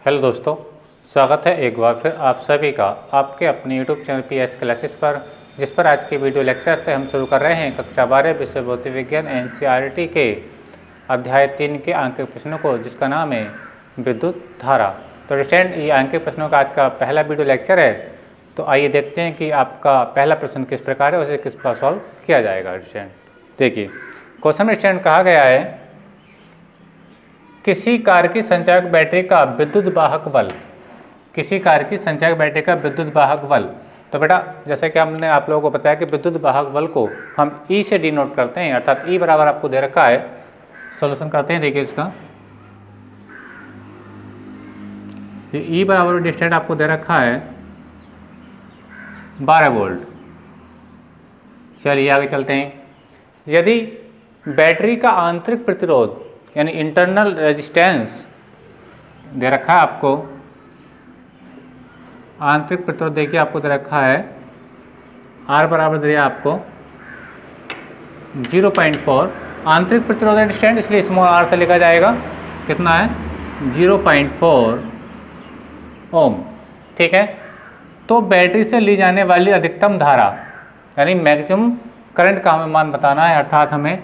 Hello दोस्तों, स्वागत है एक बार फिर आप सभी का आपके अपने यूट्यूब चैनल PS क्लासेस पर, जिस पर आज के वीडियो लेक्चर से हम शुरू कर रहे हैं कक्षा 12 विषय भौतिक विज्ञान NCERT के अध्याय 3 के अंक प्रश्नों को, जिसका नाम है विद्युत धारा। तो स्टूडेंट, ये अंक प्रश्नों का आज का पहला वीडियो लेक्चर है। तो आइए देखते हैं कि आपका पहला प्रश्न किस प्रकार है, उसे किस प्रकार सॉल्व किया जाएगा। स्टूडेंट देखिए, क्वेश्चन में स्टूडेंट कहा गया है किसी कार की संचायक बैटरी का विद्युत वाहक बल, किसी कार की संचायक बैटरी का विद्युत वाहक बल। तो बेटा, जैसे कि हमने आप लोगों को बताया कि विद्युत वाहक बल को हम E से डिनोट करते हैं, अर्थात E बराबर आपको दे रखा है। सॉल्यूशन करते हैं, देखिए इसका ये E बराबर डिस्टेंस आपको दे रखा है 12 वोल्ट। चलिए आगे चलते हैं। यदि बैटरी का आंतरिक प्रतिरोध यानी इंटरनल रेजिस्टेंस दे रखा है आपको, आंतरिक प्रतिरोध देखिए आपको दे रखा है R बराबर दिया आपको 0.4 आंतरिक प्रतिरोध रेजिस्टेंस, इसलिए स्मॉल r से लिखा जाएगा। कितना है? 0.4 ओम। ठीक है। तो बैटरी से ली जाने वाली अधिकतम धारा यानी मैक्सिमम करंट का हमें मान बताना है, अर्थात हमें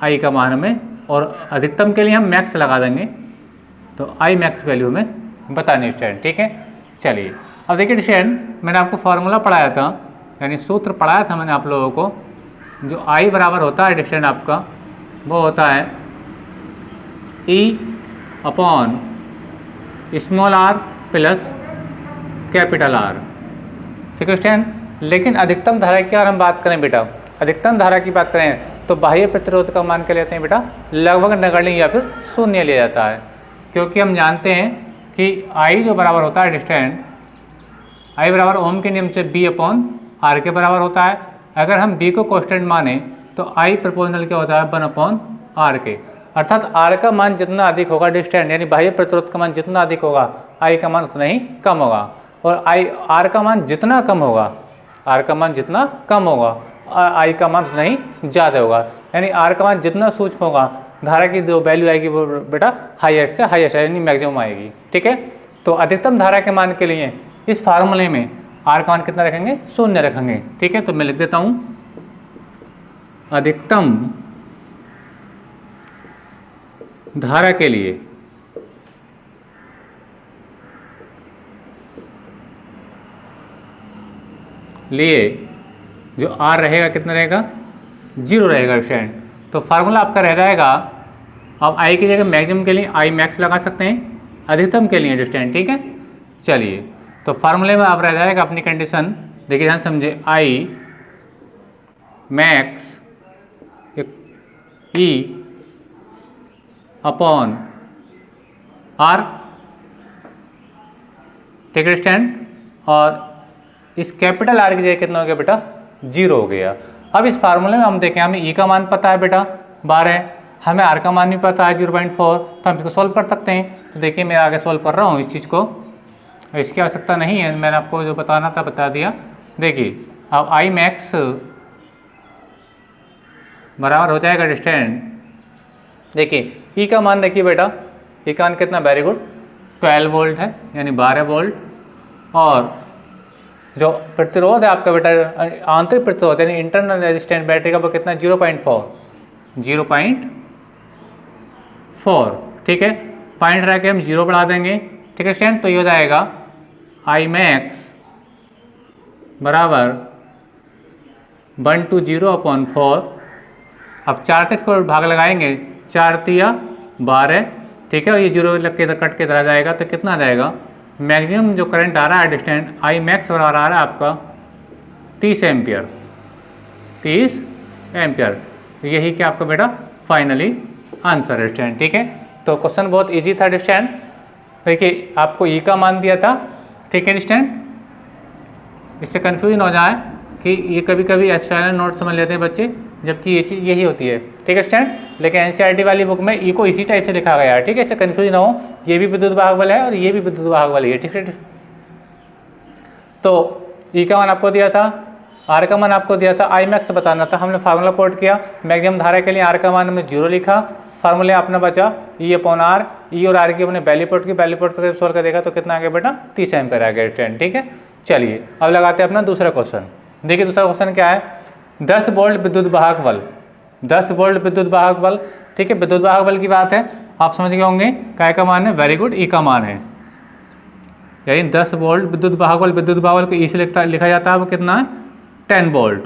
I का मान हमें, और अधिकतम के लिए हम मैक्स लगा देंगे, तो I मैक्स वैल्यू में बतानी स्टूडेंट। ठीक है। चलिए अब देखिए स्टूडेंट, मैंने आपको फार्मूला पढ़ाया था, यानी सूत्र पढ़ाया था मैंने आप लोगों को। जो I बराबर होता है स्टूडेंट आपका, वो होता है E upon small r plus capital R। ठीक है स्टूडेंट। लेकिन अधिकतम धारा की अगर हम बात करें बेटा, अधिकतम धारा की बात करें तो बाह्य प्रतिरोध का मान क्या लेते हैं बेटा? लगभग नगण्य या फिर शून्य लिया जाता है, क्योंकि हम जानते हैं कि I जो बराबर होता है डिस्टेंस, I बराबर ओम के नियम से B अपॉन R के बराबर होता है। अगर हम B को कांस्टेंट माने तो I प्रोपोर्शनल क्या होता है? 1 अपॉन R के, अर्थात R का मान जितना अधिक होगा डिस्टेंस यानी बाह्य प्रतिरोध का मान जितना अधिक होगा, I का मान उतना ही कम होगा। और R का मान जितना कम होगा, R का मान जितना कम होगा, I का मान उतना ही ज़्यादा होगा। यानी R का मान जितना सूक्ष्म होगा, धारा की जो वैल्यू आएगी वो बेटा हाईएस्ट से हाईएस्ट यानी मैक्सिमम आएगी। ठीक है। तो अधिकतम धारा के मान के लिए इस फार्मूले में R का मान कितना रखेंगे? शून्य रखेंगे। ठीक है। तो मैं लिख देता हूँ अधिकतम धारा के लिए जो R रहेगा कितना रहेगा? 0 रहेगा स्टूडेंट। तो फार्मूला आपका रह जाएगा, अब I की जगह मैक्सिमम के लिए I मैक्स लगा सकते हैं, अधिकतम के लिए स्टूडेंट। ठीक है। चलिए, तो फार्मूले में अब रह जाएगा अपनी कंडीशन, देखिए ध्यान समझे, I max E upon R। ठीक है स्टूडेंट। और इस कैपिटल R की जगह कितना हो गया बेटा? 0 हो गया। अब इस फार्मूले में हम देखें, हमें E का मान पता है बेटा 12, हमें R का मान भी पता है 0.4, तो हम इसको सॉल्व कर सकते हैं। तो देखिए मैं आगे सॉल्व कर रहा हूँ इस चीज़ को, इसकी आवश्यकता नहीं है, मैंने आपको जो बताना था बता दिया। देखिए अब I मैक्स बराबर हो जाएगा डिस्टेंस, देखिए E का मान देखिए बेटा, E का मान कितना? वेरी गुड 12 वोल्ट है, यानी 12 वोल्ट। और जो प्रतिरोध है आपका बेटा आंतरिक प्रतिरोध यानी इंटरनल रेजिस्टेंस बैटरी का, वो कितना? 0.4। ठीक है। पॉइंट रह के हम 0 बढ़ा देंगे। ठीक है स्टूडेंट। तो ये हो जाएगा I मैक्स बराबर 1/0/4। अब 4 से इसको भाग लगाएंगे, 4 तिया 12। ठीक है। और ये 0 लग के इधर कट के इधर आ जाएगा, तो कितना आ जाएगा? मैक्सिमम जो करंट आ रहा है डिस्टेंस I मैक्स बराबर आ रहा है आपका 30 एम्पियर। 30 एम्पियर। तो यही क्या आपका बेटा फाइनली आंसर है स्टूडेंट। ठीक है। तो क्वेश्चन बहुत इजी था स्टूडेंट। देखिए आपको E का मान दिया था। ठीक है स्टूडेंट। इससे कन्फ्यूजन हो जाए कि ये कभी कभी एप्सिलॉन नोट समझ लेते हैं बच्चे, जबकि ये चीज़ यही होती है। ठीक है स्टूडेंट। लेकिन NCERT वाली बुक में E को इसी टाइप से लिखा गया है। ठीक है। इससे कन्फ्यूजन हो, ये भी विद्युत वाहक बल है और ये भी विद्युत वाहक बल है। ठीक है। तो E का मान आपको दिया था, R का मान आपको दिया था, I मैक्स बताना था, हमने फार्मूला पुट किया। मैक्सिमम धारा के लिए R का मान हमने 0 लिखा, फार्मूला अपना बचा E/R, E और R की अपने वैल्यू पुट करके सोल्व कर देगा तो कितना आ गया बेटा 30 एम्पीयर आ गया स्टूडेंट। ठीक है, चलिए अब लगाते हैं अपना दूसरा क्वेश्चन। देखिए दूसरा क्वेश्चन क्या है, 10 वोल्ट विद्युत वाहक बल, 10 वोल्ट विद्युत वाहक बल। ठीक है, विद्युत वाहक बल की बात है, आप समझ गए होंगे काय का मान है, वेरी गुड, E का मान है, यानी 10 वोल्ट विद्युत वाहक बल को E से लिखा जाता है, वो कितना है 10 वोल्ट।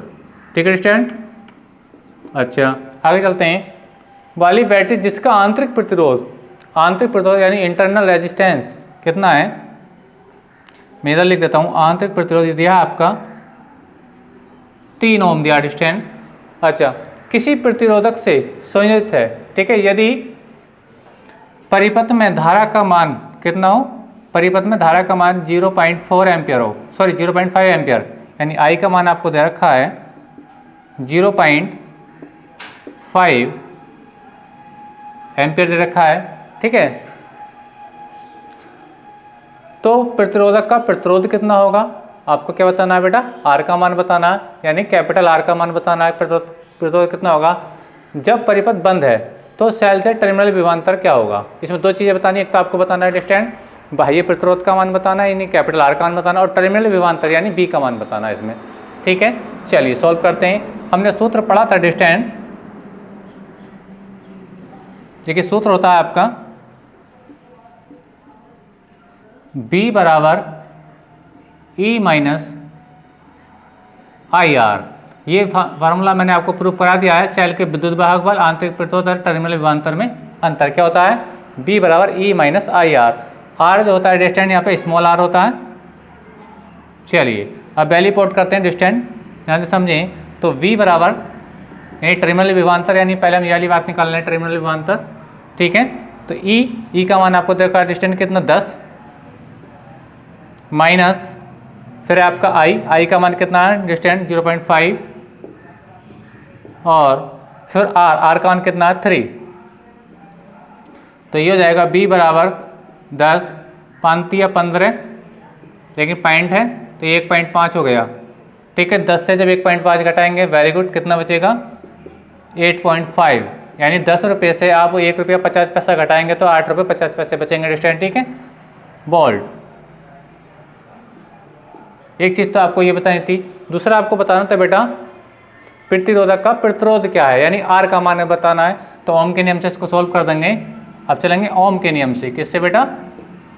ठीक है स्टूडेंट, अच्छा आगे चलते हैं। वाली बैटरी जिसका आंतरिक प्रतिरोध यानी इंटरनल रेजिस्टेंस कितना है, मैं इधर लिख देता हूँ, आंतरिक प्रतिरोध दिया आपका 3 ओम दिया स्टूडेंट। अच्छा, किसी प्रतिरोधक से संयोजित है। ठीक है, यदि परिपथ में धारा का मान कितना हो, परिपथ में धारा का मान 0.4 एम्पियर हो, सॉरी 0.5 एम्पियर, यानी आई का मान आपको दे रखा है 0.5 एम्पियर दे रखा है। ठीक है, तो प्रतिरोधक का प्रतिरोध कितना होगा, आपको क्या बताना है बेटा, आर का मान बताना है, यानी कैपिटल आर का मान बताना है। प्रतिरोध कितना होगा, जब परिपथ बंद है तो सेल से टर्मिनल विभवांतर क्या होगा। इसमें दो चीज़ें बतानी है, एक तो आपको बताना है डिस्टेंस बाह्य प्रतिरोध का मान बताना है, यानी कैपिटल आर का मान बताना, और टर्मिनल विभवांतर यानी बी का मान बताना है इसमें। ठीक है, चलिए सॉल्व करते हैं। हमने सूत्र पढ़ा था डिस्टेंस, देखिए सूत्र होता है आपका B बराबर E माइनस IR। ये फार्मूला मैंने आपको प्रूफ करा दिया है, सेल के विद्युत वाहक बल, आंतरिक प्रतिरोध और टर्मिनल विभवांतर में अंतर क्या होता है, B बराबर E माइनस IR। R जो होता है डिस्टेंस यहाँ पे स्मॉल r होता है। चलिए अब वैल्यू पुट करते हैं डिस्टेंस, ध्यान से समझें। तो V बराबर यानी टर्मिनल विभवांतर, यानी पहले हम ये वाली बात निकाल लें टर्मिनल विभवांतर। ठीक है, तो E का मान आपको देखा डिस्टेंस कितना 10 माइनस फिर आपका I का मान कितना है डिस्टेंस 0.5 और फिर R का मान कितना है 3। तो ये हो जाएगा B बराबर 10 5 या 15, लेकिन पॉइंट है तो 1.5 हो गया। ठीक है, 10 से जब 1.5 घटाएंगे, वेरी गुड, कितना बचेगा 8.5, यानी 10 रुपये से आप 1 रुपया 50 पैसा घटाएंगे तो 8 रुपये 50 पैसे बचेंगे डिस्टेंस। ठीक है, बोल्ड। एक चीज़ तो आपको ये बतानी थी, दूसरा आपको बताना था बेटा प्रतिरोधक का प्रतिरोध क्या है, यानी आर का मान बताना है। तो ओम के नियम से इसको सोल्व कर देंगे। अब चलेंगे ओम के नियम से, किससे बेटा,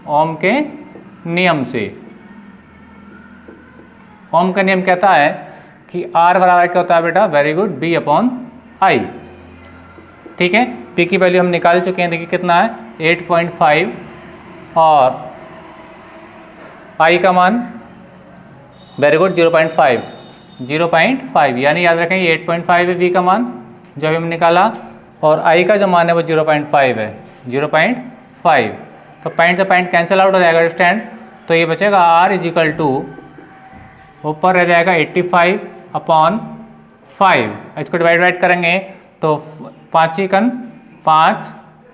ओम के नियम से। ओम का नियम कहता है कि आर बराबर क्या होता है बेटा, वेरी गुड, B/I। ठीक है, P की वैल्यू हम निकाल चुके हैं, देखिए कितना है 8.5 और I का मान वेरी गुड 0.5, यानी याद रखें 8.5 है V का मान जो अभी हमने निकाला, और I का जो मान है वो 0.5 है, 0.5। तो पॉइंट से पॉइंट कैंसिल आउट हो जाएगा डिस्टेंस, तो ये बचेगा R इजिकल टू ऊपर रह जाएगा 85/5। इसको डिवाइड करेंगे तो 5 कन 5,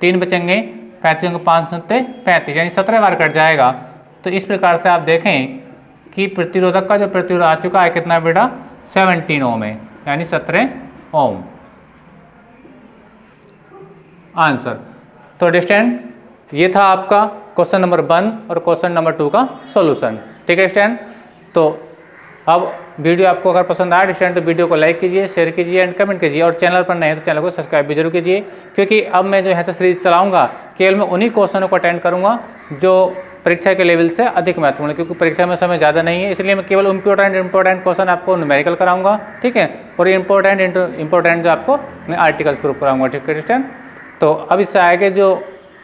3 बचेंगे, 35 को 5 सत्ते 35, यानी 17 बार कट जाएगा। तो इस प्रकार से आप देखें कि प्रतिरोधक का जो प्रतिरोध आ चुका है कितना बेटा 17 ओम है, यानी 17 ओम आंसर। तो डिस्टेंस ये था आपका क्वेश्चन नंबर 1 और क्वेश्चन नंबर 2 का सॉल्यूशन। ठीक है स्टूडेंट, तो अब वीडियो आपको अगर पसंद आया स्टूडेंट तो वीडियो को लाइक कीजिए, शेयर कीजिए एंड कमेंट कीजिए, और चैनल पर नए हैं तो चैनल को सब्सक्राइब भी जरूर कीजिए, क्योंकि अब मैं जो है सीरीज चलाऊंगा केवल मैं उन्हीं क्वेश्चनों को अटेंड करूंगा जो परीक्षा के लेवल से अधिक महत्वपूर्ण है, क्योंकि परीक्षा में समय ज़्यादा नहीं है, इसलिए मैं केवल इंपॉर्टेंट क्वेश्चन आपको न्यूमेरिकल कराऊंगा। ठीक है, और इंपॉर्टेंट जो आपको मैं आर्टिकल्स प्रूव कराऊंगा। ठीक है स्टूडेंट, तो अब इससे आगे जो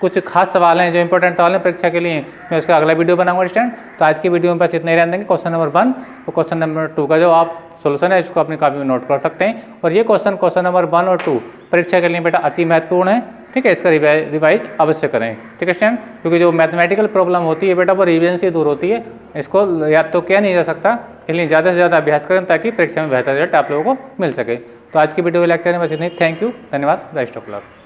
कुछ खास सवाल हैं, जो इंपॉर्टेंट सवाल हैं परीक्षा के लिए, मैं उसका अगला वीडियो बनाऊंगा स्टूडेंट। तो आज की वीडियो में बस इतना ही रहने देंगे। क्वेश्चन नंबर 1 और क्वेश्चन नंबर 2 का जो आप सोल्यूशन है इसको अपनी कॉपी में नोट कर सकते हैं, और ये क्वेश्चन नंबर 1 और 2 परीक्षा के लिए बेटा अति महत्वपूर्ण है। ठीक है, इसका रिवाइज अवश्य करें। ठीक है स्टूडेंट, क्योंकि जो मैथमेटिकल प्रॉब्लम होती है बेटा वो रिवीजन से दूर होती है, इसको याद तो किया नहीं जा सकता, इसलिए ज़्यादा से ज़्यादा अभ्यास करें ताकि परीक्षा में बेहतर रिजल्ट आप लोगों को मिल सके। तो आज की वीडियो लेक्चर में बस इतना ही। थैंक यू, धन्यवाद, बेस्ट ऑफ लक।